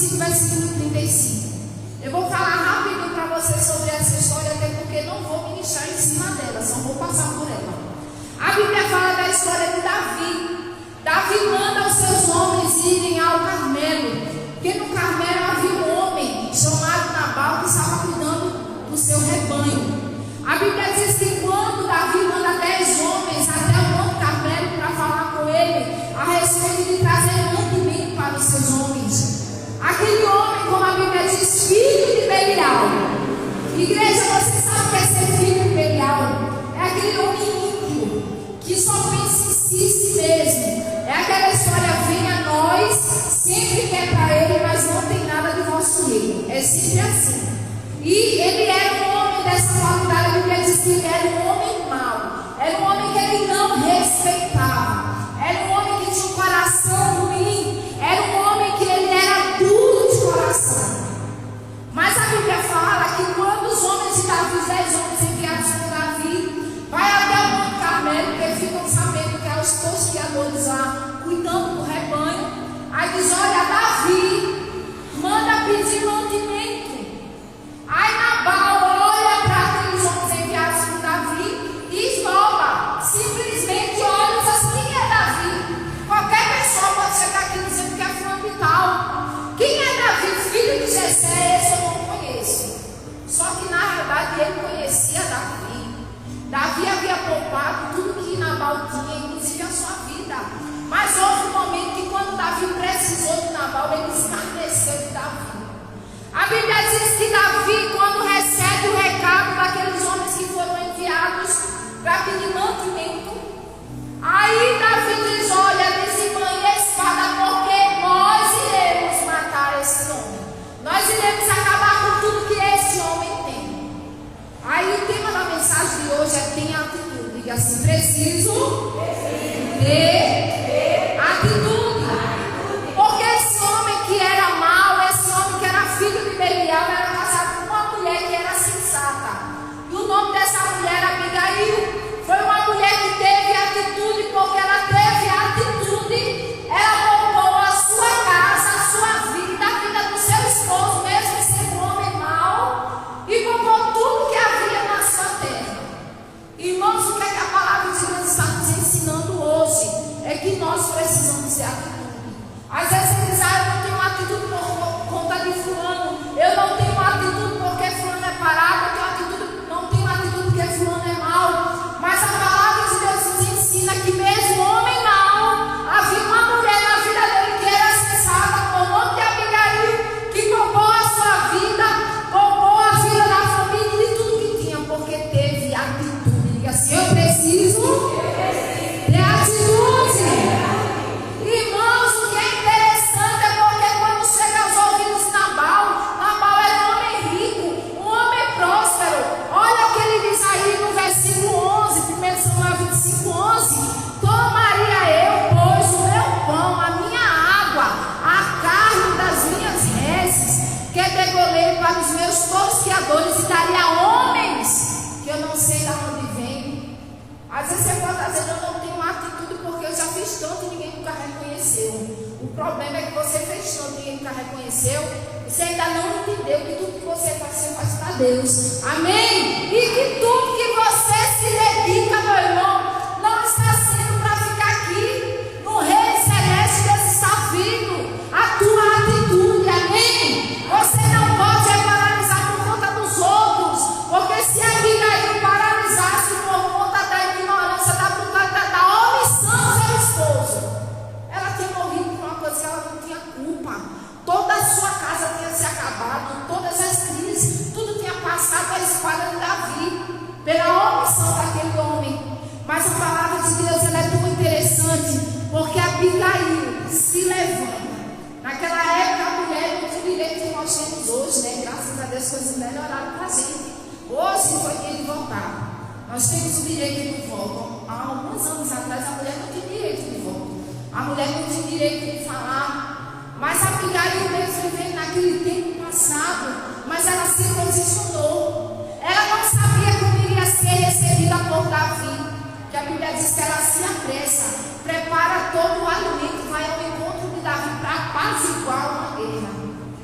5, versículo 35. Eu vou falar rápido para vocês sobre essa história, até porque não vou ministrar em cima dela, só vou passar por ela. A Bíblia fala da história de Davi. Davi manda os seus homens irem ao Carmelo, porque no Carmelo havia um homem chamado Nabal que estava cuidando do seu rebanho. A Bíblia diz que quando Davi manda 10 homens até o Monte Carmelo para falar com ele a respeito de trazer mantimento para os seus homens, aquele homem, como a Bíblia diz, filho de Belial. Igreja, você sabe o que é ser filho de Belial? É aquele homem ímpio que só pensa em si mesmo. É aquela história: vem a nós, sempre quer para ele, mas não tem nada de vosso reino. É sempre assim. E ele era um homem dessa qualidade. A Bíblia diz que ele era um homem mau. Era um homem que ele não respeitava. Era um homem que tinha um coração ruim. Era um homem que ele era duro de coração. Mas a Bíblia fala que quando os homens de Davi, os 10 homens enviados por Davi, vai até o Monte Carmelo, porque ficam sabendo que há os tosquiadores lá cuidando do rebanho. Aí diz: olha, Davi manda pedir mantimento. Aí Nabal olha para aqueles homens enviados por Davi e esnoba, simplesmente olha e diz assim: quem é Davi? Qualquer pessoa pode chegar aqui dizendo que é fulano de tal. Quem é Davi? Filho de Jessé? Esse eu não conheço. Só que na realidade ele conhecia Davi. Davi havia poupado tudo que Nabal tinha, inclusive a sua vida. Mas houve um momento que quando Davi precisou de Nabal, ele escarneceu de Davi. A Bíblia diz que Davi, quando recebe o recado daqueles homens que foram enviados para pedir mantimento, aí Davi diz: olha, desembanhe a espada, porque nós iremos matar esse homem. Nós iremos acabar com tudo que esse homem tem. Aí o tema da mensagem de hoje é: tem atitude. Diga assim: preciso ter atitude. Porque esse homem que era mau, esse homem que era filho de Belial, era casado com uma mulher que era sensata. E o nome dessa mulher, Abigail, foi uma mulher que teve atitude. Porque ela teve atitude, ela poupou a sua casa, a sua vida, a vida do seu esposo, mesmo sendo um homem mau, e poupou tudo que havia na sua terra. Irmãos, o que é que a palavra de Deus está nos ensinando hoje? É que nós precisamos ter atitude. Às vezes você diz: eu não tenho atitude por conta de fulano, eu não tenho atitude porque fulano é parado, eu tenho atitude, não tenho atitude porque fulano é mau. Mas a palavra de Deus nos ensina que mesmo homem mau, havia uma mulher na vida dele que era sensata, por nome de Abigail, que poupou a sua vida, poupou a vida da família e de tudo que tinha, porque teve atitude. Diga assim: eu preciso ter atitude. Irmãos, o que é interessante é porque quando chega aos ouvidos de Nabal, Nabal era um homem rico, um homem próspero. Olha o que ele diz aí no versículo 11, 1 Samuel 25, 11: tomaria eu, pois, o meu pão, a minha água, a carne das minhas reses, que degolei para os meus tosquiadores, e daria a homens que eu não sei de onde vem. Às vezes você pode estar dizendo: eu não tenho atitude porque eu já fiz tanto e ninguém nunca reconheceu. O problema é que você fez tanto e ninguém nunca reconheceu. Você ainda não entendeu que tudo que você faz para Deus. Amém? E que tudo que você se dedica, meu irmão, não está sendo para ficar aqui no reino celeste. Deus está vindo a tua atitude. Amém? Você não pode paralisar por conta dos outros, porque se a Abigail paralisasse por conta da ignorância, da brutalidade, da omissão do seu esposo, ela tinha morrido por uma coisa que ela não tinha culpa. Toda a sua casa tinha se acabado, todas as crises, tudo tinha passado a espada de Davi, pela omissão daquele homem. Mas a palavra de Deus, ela é tão interessante, porque Abigail se levanta. Naquela época a mulher não tinha o direito que nós temos hoje, né? Graças a Deus coisas melhoraram para a gente. Hoje foi dia de votar. Nós temos o direito de voto. Há alguns anos atrás a mulher não tinha direito de voto. A mulher não tinha direito de falar. Mas a Abigail mesmo vivendo naquele tempo passado, mas ela se posicionou. Ela não sabia como iria ser recebida por Davi, que a Bíblia diz que ela se apressa, prepara todo o alimento, vai ao encontro de Davi para apaziguar uma guerra.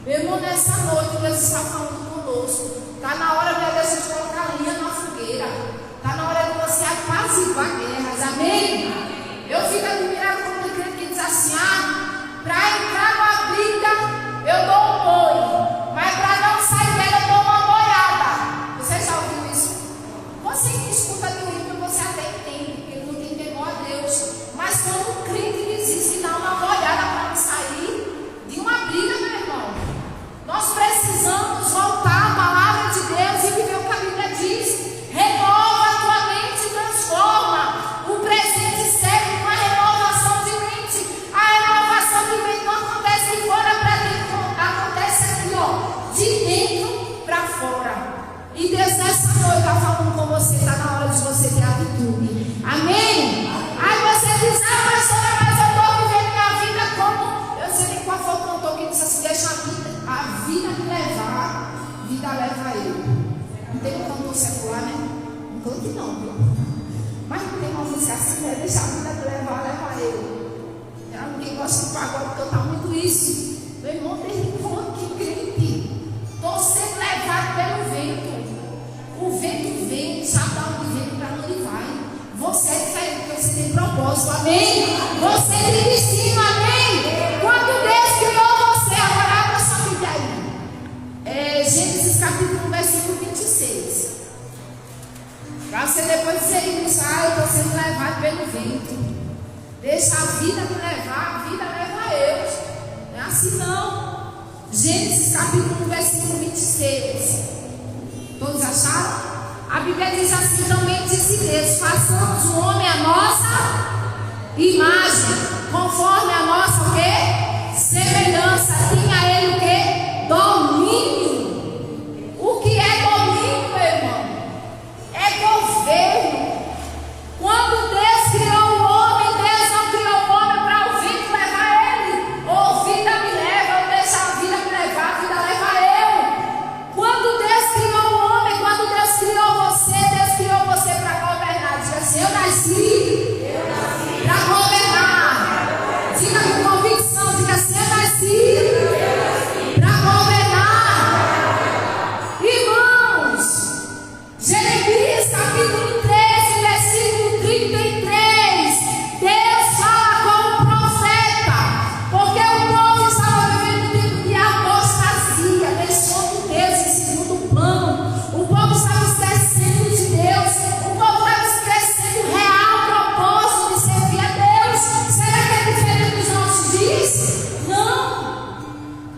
Meu irmão, nessa noite Deus está falando conosco. Está na hora de a gente colocar linha na fogueira. Está na hora de você apaziguar guerras. Amém? Eu fico admirado quando o crente que diz assim: para entrar numa briga eu dou um boi, mas para não sair dela eu dou uma boiada. Você já ouviu isso? Você que escuta de livro, você até entende, porque ele não tem temor a Deus. Mas quando o crente diz isso, que dá uma boiada para não sair de uma briga, meu irmão, nós precisamos voltar à palavra de Deus e viver o que a Bíblia diz. Renova a tua mente e transforma. O presente serve uma renovação de mente. A renovação de mente não acontece de fora para dentro, acontece aqui, ó, de dentro para fora. E Deus nessa noite está falando com você, está na hora de você ter atitude. Amém? Aí você diz: pastora, mas eu estou vivendo minha vida como... Eu sei nem qual foi o cantor que disse assim: deixa a vida me levar, a vida leva eu. Não tem um cantor secular, né? Não cante não, viu? Mas não tem uma música assim, né? Deixa a vida me levar, leva eu. Alguém gosta de pagode cantar muito isso. Meu irmão, tem quanto que crente. Estou sendo levado pelo vento. O vento vem, sabe de onde vem, para onde vai. Você é diferente, porque você tem propósito, amém? Você tem destino, amém? Quando Deus criou você, agora abra sua Bíblia aí. Gênesis capítulo 1, versículo 26. Para você depois dizer isso: eu estou sendo levado pelo vento. Deixa a vida me levar, a vida leva eu. Não é assim não. Gênesis capítulo 1, versículo 26. Todos acharam? A Bíblia diz assim: também disse Deus: façamos o homem a nossa imagem, conforme a nossa o quê? Semelhança. Tinha ele o quê? Domínio. O que é domínio, meu irmão? É governo. Quando Deus criou o homem, Deus não criou o homem para o vento levar ele. Ou vida me leva, ou deixa a vida me levar, a vida leva eu. Quando Deus criou o homem, quando Deus criou você para governar. Diga assim: eu nasci para governar. Diga com convicção, diga assim: eu nasci para governar. Irmãos, Jeremias capítulo 13, versículo 33. Deus fala com o profeta, porque o povo estava vivendo um tempo de apostasia, deixando Deus em segundo plano. O povo estava esquecendo de Deus. O povo estava esquecendo o real propósito de servir a Deus. Será que é diferente dos nossos dias? Não.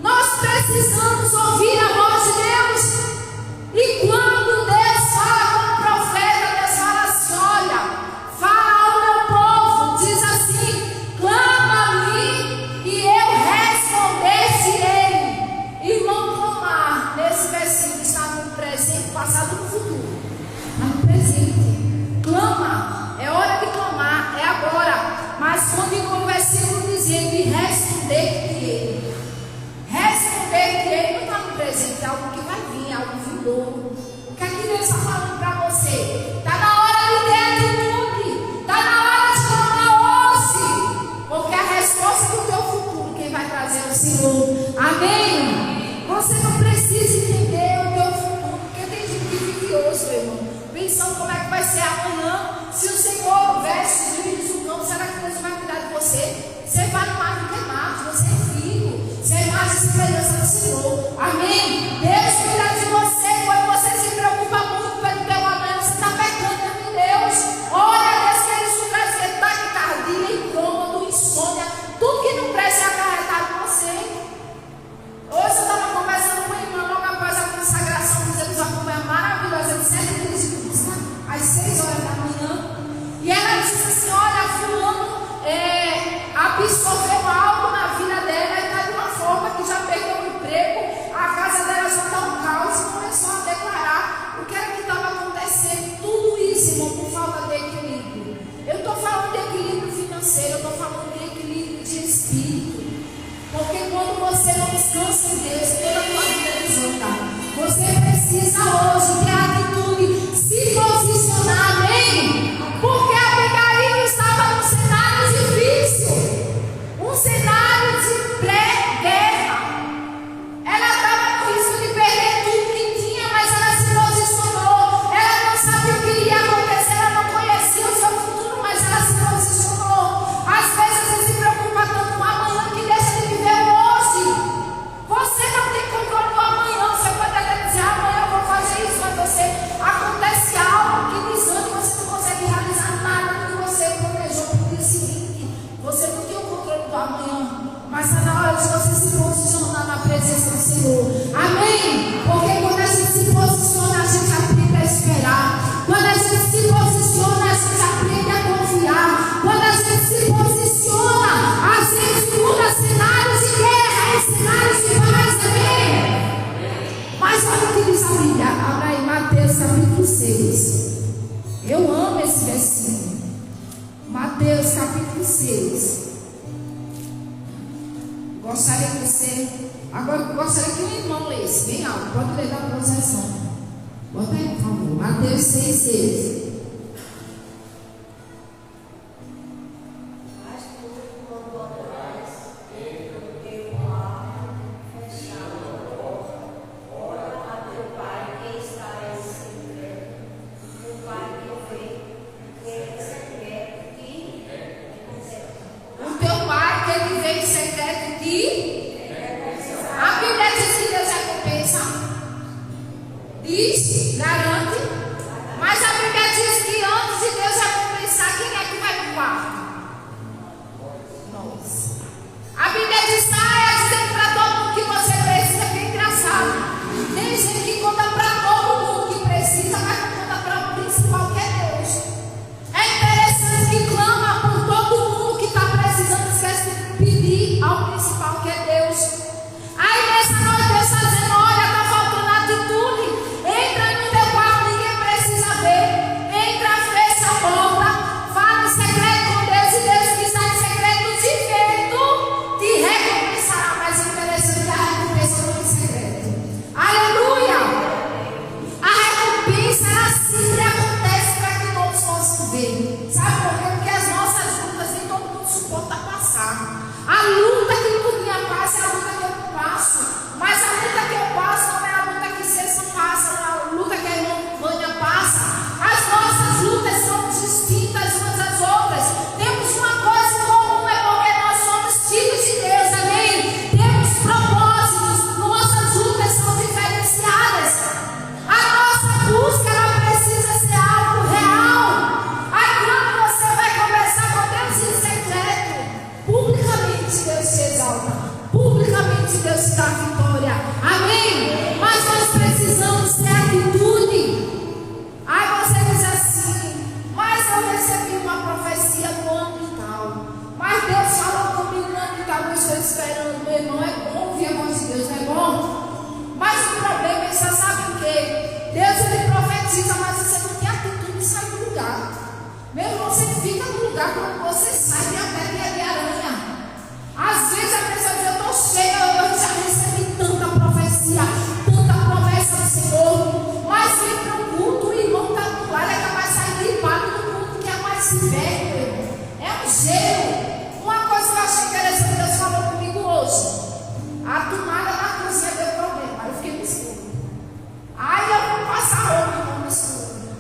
Nós precisamos ouvir a voz de Deus. E quando Deus fala com o profeta, Deus fala assim: olha, fala ao meu povo, diz assim: clama a mim e eu responderei. Irmão, clamar nesse versículo está no presente, passado e no futuro. Está no presente. Clama, é hora de clamar, é agora. Mas continua o versículo dizendo: e responder-te-ei. Responder-te-ei não está no presente, é algo que vai vir, é algo vindouro. O que é que Deus está falando para você? Está na hora de ter atitude. Está na hora de clamar hoje. Porque a resposta do teu futuro, quem vai trazer é o Senhor. Amém? Você não precisa entender o teu futuro, porque tem gente que vive hoje, meu irmão, pensando como é que vai ser amanhã. Se o Senhor veste os lírios do campo, será que Deus vai cuidar de você? Você vai mais do que nada, você é filho, você é mais de esperança do Senhor. Amém? Deus cuida de você. Quando você se preocupa muito pelo teu amanhã, você está pecando diante de Deus. Olha, Deus quer isso para você: taquicardia, incômodo, insônia, tudo que não presta é acarretado em você. Hoje eu estava conversando com a irmã logo após a consagração, fizemos uma campanha maravilhosa de 7 dias de missa, às 6 horas da manhã. E ela disse assim: olha, fulano absorveu algo na vida dela e está de uma forma que já perdeu o emprego, a casa dela já está um caos, e começou a declarar o que era que estava acontecendo. Tudo isso, irmão, por falta de equilíbrio. Eu estou falando de equilíbrio financeiro, eu estou falando de equilíbrio de espírito. Porque quando você não descansa em Deus, toda a tua vida desanda. Você precisa hoje ter a atitude, se posicionar, amém? Porque Abigail estava num cenário difícil, um cenário de pré-guerra. Ela você. Agora eu gostaria que o irmão lesse bem alto. Pode ler da processão. Bota aí, por favor. Mateus 6,6. Garante, mas a Bíblia diz que antes de Deus recompensar, quem é que vai para o quarto? Nós. A Bíblia diz: saia dizendo para todo mundo que você precisa, que é engraçado. Tem gente que conta para todo mundo que precisa, mas não conta para o principal, que é Deus. É interessante que clama por todo mundo que está precisando, esquece de pedir ao principal, que é Deus. Aí nessa noite Deus está dizendo: olha, está faltando atitude. Entra no teu quarto, ninguém precisa ver. Entra, fecha a porta, fala em segredo com Deus, e Deus que está em segredo te vendo, te recompensará. Mas é interessante que a recompensa não é em segredo. Aleluia! A recompensa, ela sempre acontece para que todos possam ver. Sabe por quê? Porque as nossas lutas nem todo mundo suporta passar. A luta que Tuninha passa é a luta que eu não passo. Mas a luta que eu passo não é a luta que César passa, não é a luta que a irmã Vânia passa. As nossas lutas são distintas umas das outras. Temos uma coisa em comum, é porque nós somos filhos de Deus, amém? Temos propósitos, nossas lutas são diferenciadas. A nossa busca, ela precisa ser algo real. Aí quando você vai conversar com Deus em secreto, publicamente Deus te exalta, publicamente Deus te dá vitória, amém? Mas nós precisamos ter atitude. Aí você diz assim: mas eu recebi uma profecia no ano e tal, mas Deus falou comigo no ano e tal, eu estou esperando. Meu irmão, é bom ouvir a voz de Deus, não é bom? Mas o problema é que você sabe o quê? Deus, ele profetiza, mas você não tem atitude de sair do lugar. Meu irmão, você fica no lugar quando você sai de a pele de aranha. Às vezes a pessoa diz: eu estou cheia, eu já recebi tanta profecia, tanta promessa do Senhor, mas vem para o culto, o irmão está do lado, é capaz de sair gripado do culto, que é mais sério, meu irmão. É um gelo. Uma coisa que eu achei interessante, Deus falou comigo hoje: a tomada da cozinha deu problema, aí eu fiquei no escuro. Aí eu fui passar roupa, irmão, no escuro.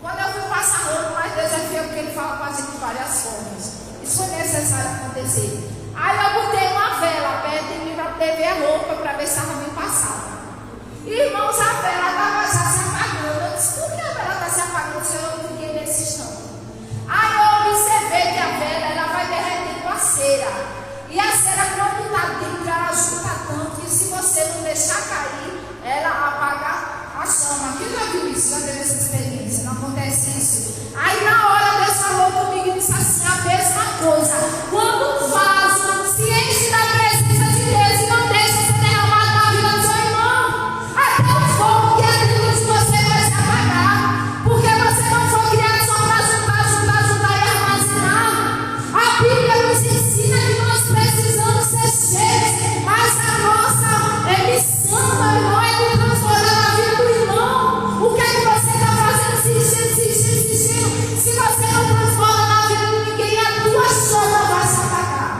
Quando eu fui passar roupa, mas Deus é fiel, porque Ele fala com a gente de várias formas. Isso foi necessário acontecer. Aí eu botei uma vela perto de mim para poder ver a roupa, para ver se estava bem passada. Irmãos, a vela estava já se apagando. Eu disse: por que a vela está se apagando se eu não fiquei nesse instante? Aí eu observei que a vela, ela vai derretendo a cera. E a cera, quando está dentro, ela junta tanto que se você não deixar cair, ela apaga a chama. Quem já viu isso? Já teve essa experiência? Não acontece isso? Aí na hora Deus falou comigo e disse assim: a mesma coisa. Quando o vaso se enche da presença de Deus e não deixa ser derramado na vida do seu irmão, até o fogo que é dentro de você vai se apagar. Porque você não foi criado só para juntar e armazenar. A Bíblia nos ensina que nós precisamos ser cheios, mas a nossa missão, meu irmão, é de transformar a vida do irmão. O que é que você está fazendo? Se enchendo. Se você não transforma na vida de ninguém, a tua chama vai se apagar.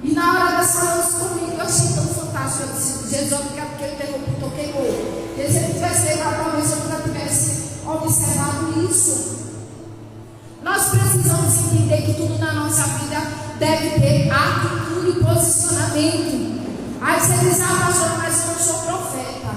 E na hora das falando comigo, eu achei tão fantástico. Eu disse: Jesus, obrigado porque ele interrompeu, queimou. E se ele tivesse levado, talvez eu nunca tivesse observado isso. Nós precisamos entender que tudo na nossa vida deve ter atitude e posicionamento. Aí você diz: ah, pastor, mas eu não sou profeta.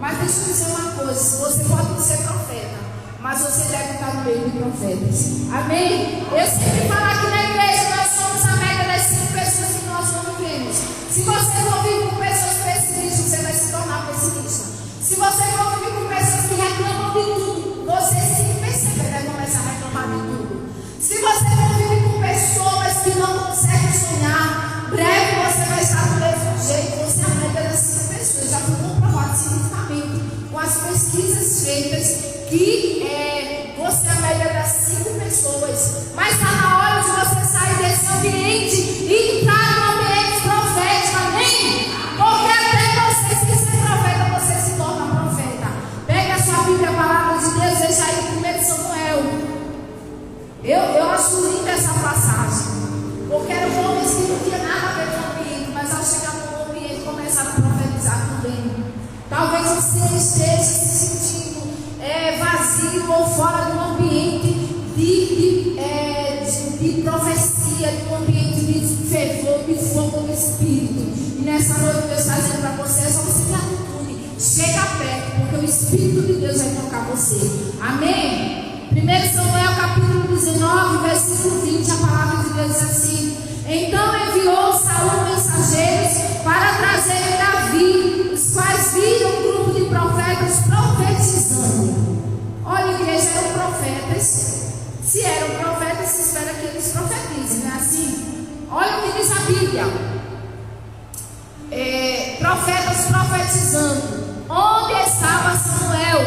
Mas deixa eu dizer uma coisa: você pode não ser profeta, mas você deve estar no meio de profetas. Amém? Eu sempre falo aqui na igreja: nós somos a média das 5 pessoas que nós convivemos. Se você convive com pessoas pessimistas, você vai se tornar pessimista. Se você convive com pessoas que reclamam de tudo, você, sem perceber, vai começar a reclamar de tudo. Se você convive com pessoas que não conseguem sonhar, breve você vai estar do mesmo jeito. Você é a média das 5 pessoas. Já foi comprovado cientificamente com as pesquisas feitas que você é a média das 5 pessoas. Mas está na hora de você sair desse ambiente e entrar no ambiente profético, amém? você esteja se sentindo vazio ou fora de um ambiente de profecia, de um ambiente de fervor, de fogo do Espírito. E nessa noite Deus está dizendo para você, é só você ter atitude. Chega perto, porque o Espírito de Deus vai tocar você. Amém? 1 Samuel capítulo 19, versículo 20, a palavra de Deus diz assim: então enviou Saul mensageiros para trazerem Davi, os quais viram um grupo de profetas profetizando. Olha, igreja, eram profetas. Se eram profetas, se espera que eles profetizem, não é assim? Olha o que diz a Bíblia: profetas profetizando. Onde estava Samuel,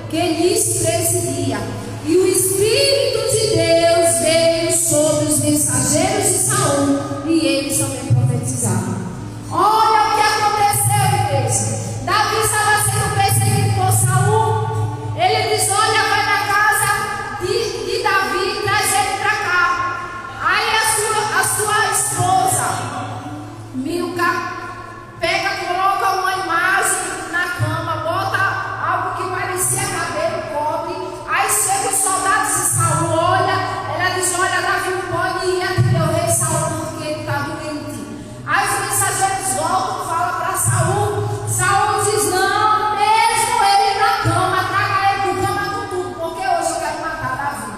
que lhes presidia? E o Espírito de Deus veio sobre os mensageiros de Saul, e eles também profetizaram. Olha o que aconteceu, igreja. Davi estava sendo perseguido por Saul. Ele diz: olha, vai na casa de Davi e traz ele para cá. Aí a sua esposa Milca pega, coloca uma imagem na cama, bota algo que parecia cabelo, cobre. Aí chega os soldados de Saul, olha, ela diz: olha, Davi não pode ir atender o rei Saul porque ele está doente. Aí os mensageiros voltam, falam para Saul. Saul diz: não, mesmo ele na cama, traga ele do cama com tudo, porque hoje eu quero matar Davi.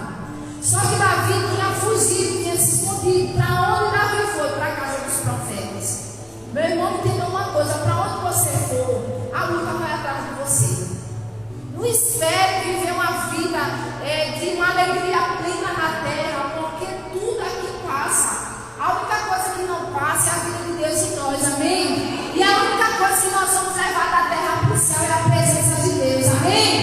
Só que Davi tinha fugido, tinha se escondido. Para onde Davi foi? Para a casa dos profetas. Meu irmão, entenda uma coisa: para onde você for, a luta vai atrás de você. Não espere viver uma vida de uma alegria plena na terra, porque tudo aqui passa. A única coisa que não passa é a vida de Deus em nós, amém? E a única coisa que nós vamos levar da terra para o céu é a presença de Deus, amém?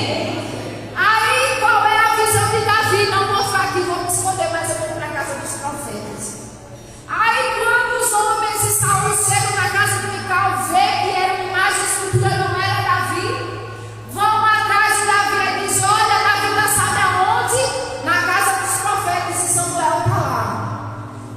Aí qual é a visão de Davi? Não vou ficar aqui, vou me esconder, mas eu vou para a casa dos profetas. Aí quando os homens de Saul chegam na casa de Mical, vê que era uma imagem escultura, não era Davi, vão atrás de Davi e dizem: olha, Davi está sabe aonde? Na casa dos profetas, e Samuel está lá.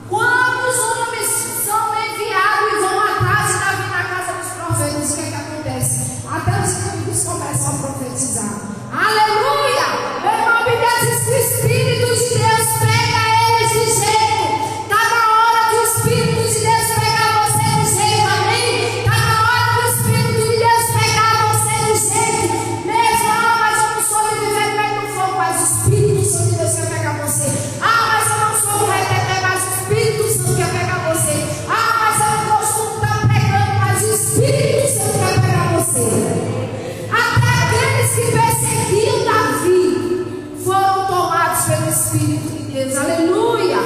Quando os homens são enviados e vão atrás de Davi na casa dos profetas, o que é que acontece? Até os inimigos começam a profetizar. Aleluia! Meu irmão, a Bíblia diz que o Espírito de Deus pega eles de jeito. Está na hora do Espírito de Deus pegar você de jeito, amém? Está na hora do Espírito de Deus pegar você de jeito. Mesmo, mas eu não sou de viver no meio do fogo, mas o Espírito Santo de Deus quer pegar você. Mas eu não sou o reteté, mas o Espírito Santo quer pegar você. Mas eu não costumo estar pregando, mas o Espírito Santo quer pegar você. Até aqueles que perseguiam Davi foram tomados pelo Espírito de Deus. Aleluia!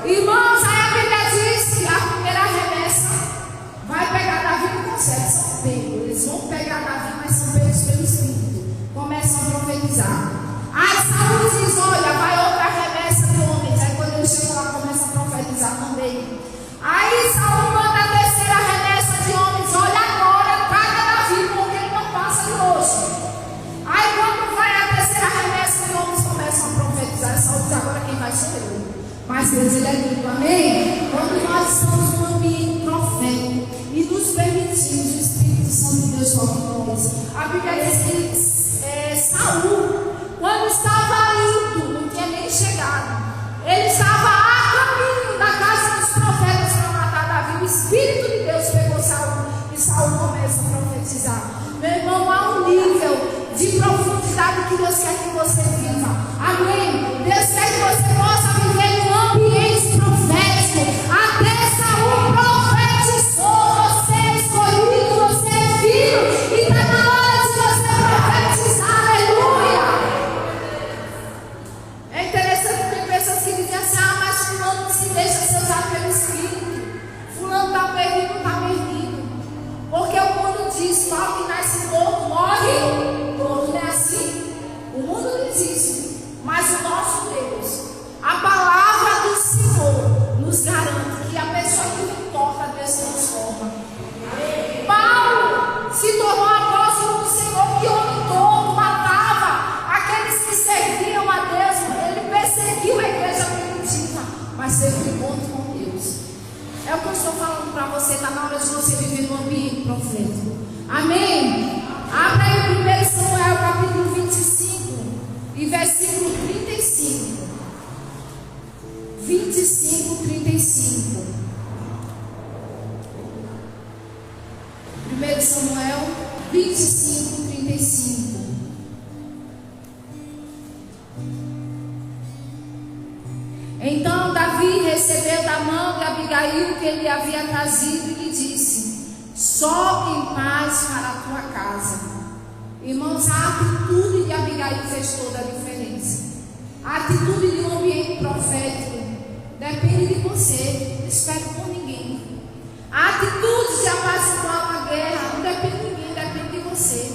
Irmãos, aí a Bíblia diz que a primeira remessa vai pegar Davi, não consegue, são pegos. Eles vão pegar Davi, mas são pegos pelo Espírito. Começam a profetizar. Aí Saul diz: olha, vai outra remessa de homens. Aí quando eles chegam lá, começa a profetizar também. Aí Saul manda a terceira remessa de homens: olha agora, traga Davi, porque ele não passa de hoje. Aí quando vai a terceira remessa de homens, começam a profetizar. Saul diz: agora quem vai sou eu. Mas Deus, ele é lindo, amém? Quando nós estamos num ambiente profético e nos permitimos, o Espírito Santo de Deus toca em nós. A Bíblia diz que Saul, quando estava indo, não tinha nem chegado, ele estava a caminho da casa dos profetas para matar Davi. O Espírito de Deus pegou Saul e Saul começa a profetizar. Meu irmão, há um nível de profundidade que Deus quer que você viva, amém? Deus quer que você possa viver num ambiente profético. Até Saul profetizou. Você é escolhido, você é filho, e está na hora de você profetizar. Aleluia! É interessante que tem pessoas que dizem assim: mas fulano não se deixa ser usado pelo Espírito, fulano está perdido, não está perdido, porque o mundo diz: mal que nasce morto, morre morto. Não é assim? O mundo diz isso, mas o nosso Deus, a palavra do Senhor nos garante que a pessoa que não importa, Deus transforma. Paulo se tornou apóstolo do Senhor, que homem todo matava aqueles que serviam a Deus. Ele perseguiu a igreja primitiva, mas teve um encontro com Deus. É o que eu estou falando para você. Está na hora de você viver no ambiente profético, amém? Abra aí o 1 Samuel capítulo 25 e versículo 35. 25, 35. 1 Samuel 25, 35. Então Davi recebeu da mão de Abigail que ele havia trazido e lhe disse: sobe em paz para a tua casa. Irmãos, a atitude de Abigail fez toda a diferença. A atitude de um ambiente profético depende de você, não espere por ninguém. A atitude de apaziguar uma guerra não depende de ninguém, depende de você.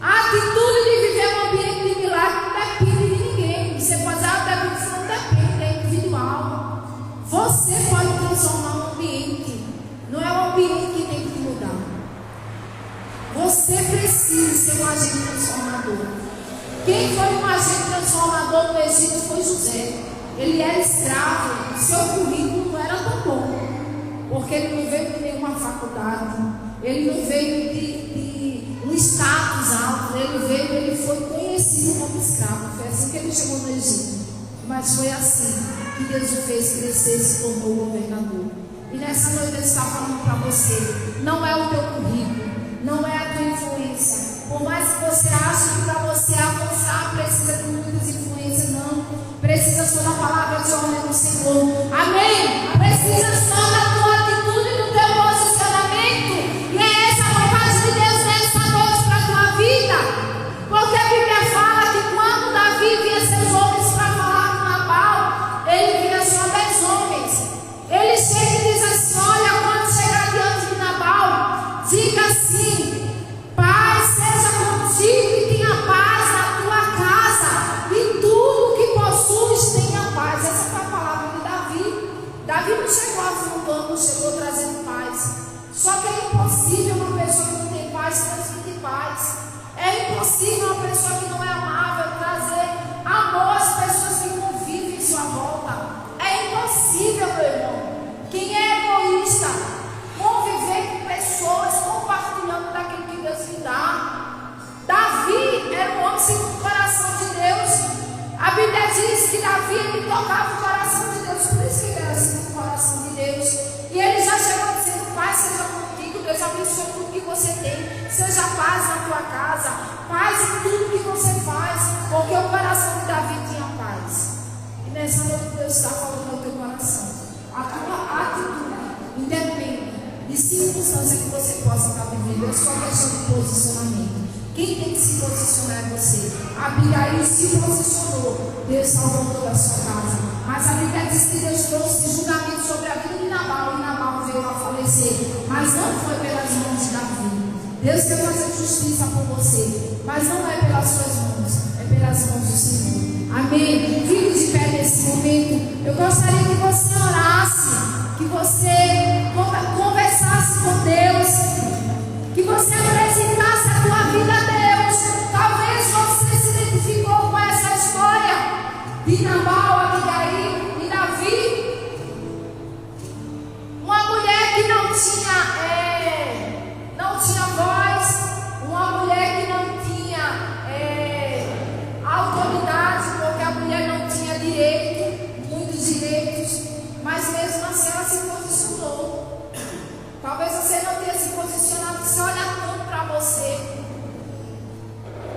A atitude de viver um ambiente de milagre não depende de ninguém. Você pode dizer, isso não depende, é individual. Você pode transformar um ambiente, não é o ambiente que tem que mudar. Você precisa ser um agente transformador. Quem foi um agente transformador no Egito foi José. Ele era escravo, seu currículo não era tão bom, porque ele não veio de nenhuma faculdade, ele não veio de um status alto, ele foi conhecido como escravo. Foi assim que ele chegou no Egito. Mas foi assim que Deus o fez crescer e se tornou governador. E nessa noite ele está falando para você: não é o teu currículo, não é a tua influência. Por mais que você ache que para você avançar precisa de muitas influências, não. Precisa só da palavra de honra do Senhor. Amém? Precisa só da tua atitude e do teu posicionamento. E é essa a vontade de Deus nessa noite para a tua vida. Porque a Bíblia fala que quando Davi via seus homens para falar com Nabal, ele via só 10 homens. Ele chega e diz assim: olha, quando chegar diante de Nabal, diga assim: paz seja contigo e tenha paz na tua casa, e tudo que possuis tenha paz. Essa foi a palavra de Davi. Davi não chegou afrontando, não chegou trazendo paz. Só que é impossível uma pessoa que não tem paz transmitir paz. É impossível uma pessoa que não é amável trazer amor às pessoas que convivem em sua volta. É impossível, meu irmão. Quem é egoísta, conviver com pessoas compartilhando daquilo que Deus lhe dá. Davi era um homem segundo o coração de Deus. A Bíblia diz que Davi ele tocava o coração de Deus, por isso que ele era segundo o coração de Deus. E ele já chegou dizendo: Pai, seja contigo, Deus abençoe tudo que você tem, seja paz na tua casa, paz em tudo que você faz, porque o coração de Davi tinha paz. E nessa noite Deus está falando no teu coração. A tua atitude independe de circunstância que você possa estar vivendo, é só questão de posicionamento. Quem tem que se posicionar é você. Abigail se posicionou, Deus salvou toda a sua casa. Mas a Bíblia diz que Deus trouxe julgamento sobre a vida de Nabal, e Nabal veio a falecer. Mas não foi pelas mãos de Davi. Deus quer fazer justiça por você, mas não é pelas suas mãos, é pelas mãos do Senhor. Amém? Fique de pé nesse momento. Eu gostaria que você orasse, que você conversasse com Deus, que você apresentasse a tua vida a Deus. Talvez você se identificou com essa história de Nabal, Abigail e Davi. Uma mulher que não tinha voz, uma mulher que não tinha autoridade, porque a mulher não tinha direito, muitos direitos, mas mesmo assim ela se posicionou. Talvez você não tenha se posicionado, você olha tanto para você,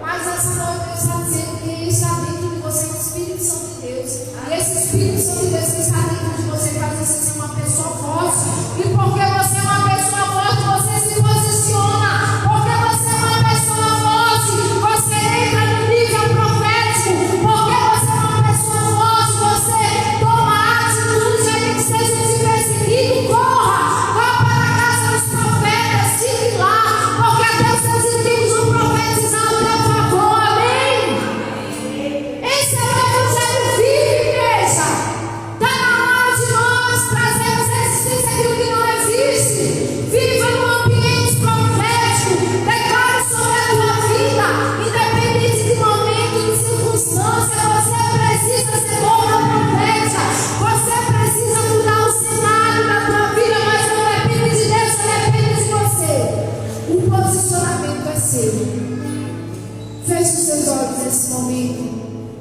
mas essa noite Deus está dizendo que está dentro de você o Espírito Santo de Deus, e esse Espírito Santo de Deus que está dentro de você faz você ser uma pessoa forte, e porque você é uma pessoa forte, você se posiciona, porque você é uma pessoa forte, você entra no nível profético, porque você é uma pessoa forte, você toma atitude, ainda que seja de perseguido, corra para a casa dos profetas, fique lá, porque Deus seus inimigos vão profetizar o teu favor, amém?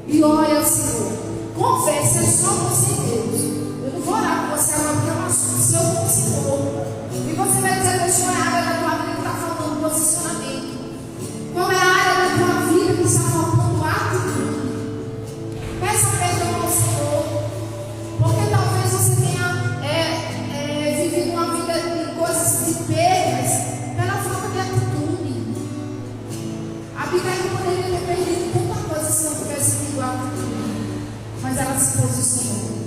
E ore ao Senhor. Confesse, é só você e Deus. Eu não vou orar por você agora porque é um assunto seu com o Senhor. E você vai dizer, Deus, qual é a área da tua vida que está faltando posicionamento? Qual é a área da tua vida que está faltando atitude? Peça perdão ao Senhor. Porque talvez você tenha vivido uma vida em coisas de perdas pela falta de atitude. A Abigail poderia ter perdido tanta coisa se não tivesse tido atitude. Mas ela se posicionou.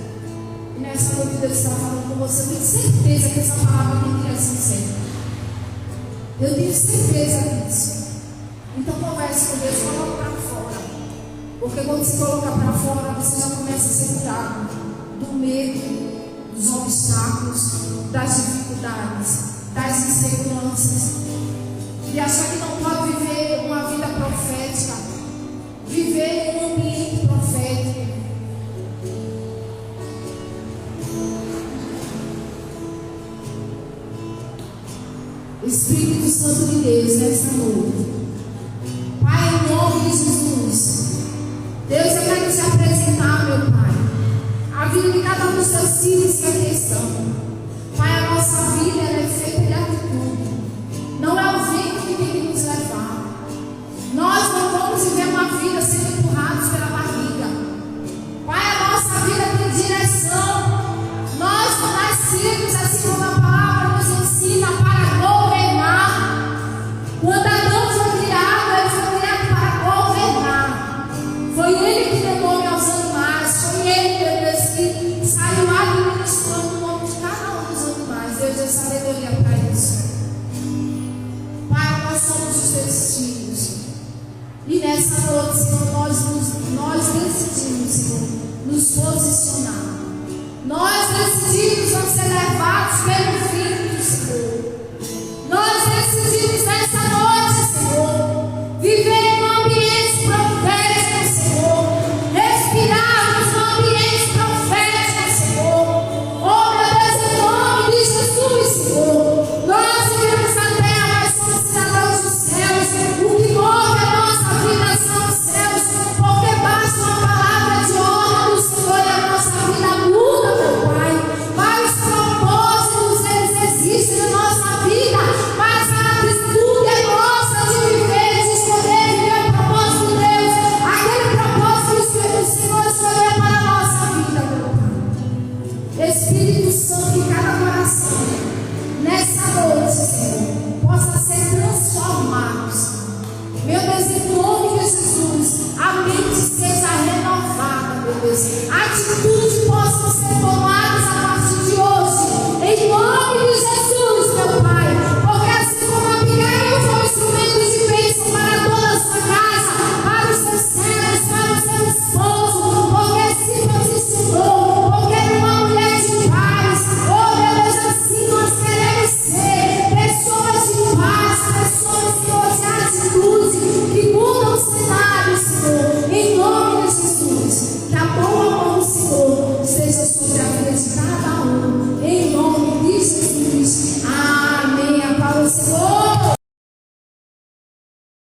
E nessa noite Deus está falando com você. Eu tenho certeza que essa palavra tem direção certa. Eu tenho certeza disso. Então converse com Deus, coloque para fora. Porque quando se coloca para fora, você já começa a ser curado do medo, dos obstáculos, das dificuldades, das inseguranças. E achar que não pode viver uma vida profética, viver em um ambiente profético. Espírito Santo de Deus, nesta noite, Pai, em nome de Jesus, Deus, eu quero te apresentar, meu Pai, a vida de cada um dos teus filhos que aqui estão. Pai, a nossa vida é feita de atitude, não é o vento que tem que nos levar. Nós não vamos viver uma vida sendo empurrados pela barriga. Pai, a nossa vida tem direção. Nós não nascemos assim como a palavra nos ensina para governar. Quando Adão foi criado, ele foi criado para governar. Foi ele que deu nome aos animais. Foi ele, meu Deus, que saiu administrando o nome de cada um dos animais. Deus deu sabedoria para isso. Pai, nós somos os teus filhos. E nessa noite, Senhor, nós decidimos, Senhor, nos posicionar. Nós decidimos não ser levados pelo vento, Senhor. Nós decidimos nessa noite, Senhor, viver em um ambiente profético, Senhor. Respirarmos no ambiente profético, Senhor. Oh, meu Deus, em nome de Jesus, Senhor. Nós vivemos na terra, mas somos cidadãos dos céus. O que move a nossa vida são os céus. Porque basta uma palavra de honra do Senhor e a nossa vida muda, meu Pai. Pai, os propósitos, eles existem na nossa vida. Mas a atitude é nossa de viver, de escolher viver o propósito de Deus. Aquele propósito que o Senhor escolheu para a nossa vida, meu Pai. Espírito Santo, que cada coração, nessa noite, Senhor, possa ser transformado. Meu Deus, em nome de Jesus, a mente seja renovada, meu Deus. Atitudes possam ser tomadas a partir de hoje, em nome de Jesus, meu Pai. Porque assim como a Abigail foi instrumento de bênção para toda a sua casa, para os seus servos, para o seu esposo, porque se posicionou, porque é uma mulher de paz. Oh, meu Deus, assim nós queremos ser pessoas de paz, pessoas, Senhor, de atitude, que mudam o cenário, Senhor, em nome de Jesus. Que a boa mão do Senhor esteja sobre a vida de cada um, em nome de Jesus. Amém. A paz do Senhor.